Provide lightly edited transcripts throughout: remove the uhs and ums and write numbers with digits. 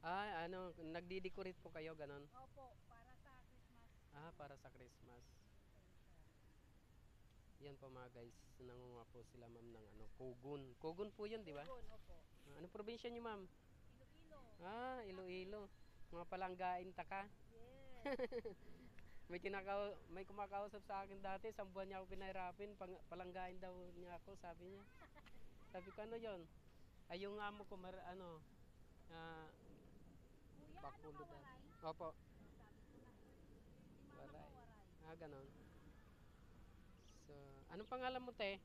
Ah, ano, nagdi-decorate po kayo, ganon? Opo, para sa Christmas. Ah, para sa Christmas. Yan po mga guys, nangunga po sila ma'am ng ano, Kogun. Kogun po yun, di ba? Tugon, opo. Ah, anong probinsya niyo ma'am? Iloilo. Ah, Iloilo. Mga palanggain taka. Yes. May kumakausap sa akin dati, 1 buwan niya ako pinahirapin, palanggain daw niya ako, sabi niya. Sabi ko, ano yon? Ay, yung amo ko, ano, ah, Kuya, ano bakulo ka daw. waray? Opo, Sabi ko na. Si mama ko waray. waray. Ah, ganon. So, anong pangalan mo, te?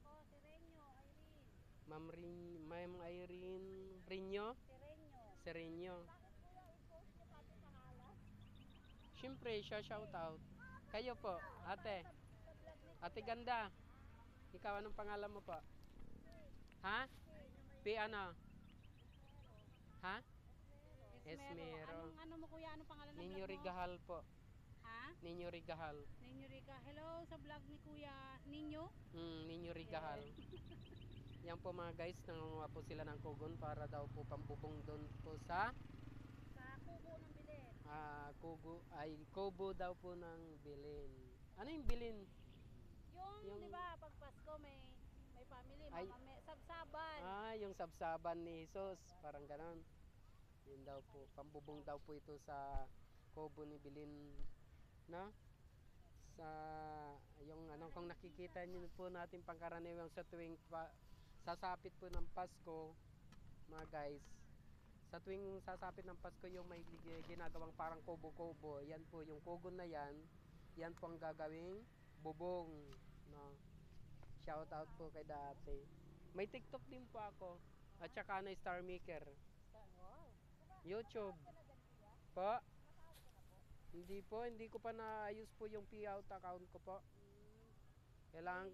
Ako, Serenyo, Irene. Ma'am Irene Rinyo? Serenyo. Serenyo. Bakit kuya i-post ko pati pangalan? Siyempre, siya shout out. Kayo po, ate. Sa vlog ni Ate kuya. ganda. Ikaw, anong pangalan mo po? Ha? P ano? Ha? Esmero. Ano mo kuya? Anong pangalan ng Ninyo vlog mo? Rigahal po. Ha? Ninyo Rigahal. Ninyo Rica. Hello sa vlog ni kuya Ninyo. Ninyo Rigahal. Yan po mga guys, nangunguha po sila ng kugon para daw po pambubong doon po sa Sa kubo ng bilin. kubo daw po ng Bilin. Ano yung Bilin? Yung di ba pag Pasko may family, Ay, sabsaban. yung sabsaban ni Jesus, parang ganon. Yun daw po, pambubong daw po ito sa kubo ni Bilin, no? Sa yung ano, kung nakikita niyo po natin pangkaraniwan sa tuwing sasapit po ng Pasko, mga guys, sa tuwing sasapit ng Pasko yung may ginagawang parang kubo-kubo, yan po yung kugon na yan po ang gagawing bubong, no? Shout out po kay dati. May TikTok din po ako, at saka na Star Maker. Wow. YouTube po. Hindi ko pa naayos po yung payout account ko po. Kailangan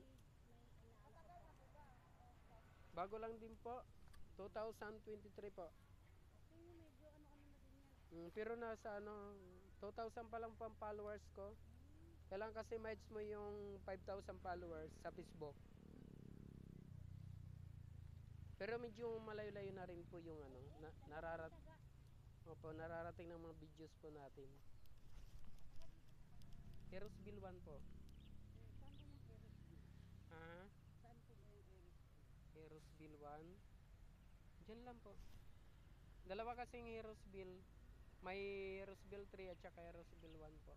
bago lang din po. 2023 po. Medyo ano na din yan. Pero nasa ano 2,000 pa lang po ang followers ko. Kailangan kasi match mo yung 5,000 followers sa Facebook. Pero medyo malayo-layo na rin po yung ano, nararating ng mga videos po natin. Herosville 1 po. Saan po yung Eris? Ah, Saan po ba yung Eris? Herosville 1. Diyan lang po. Dalawa kasing Herosville. May Herosville 3 at saka Herosville 1 po.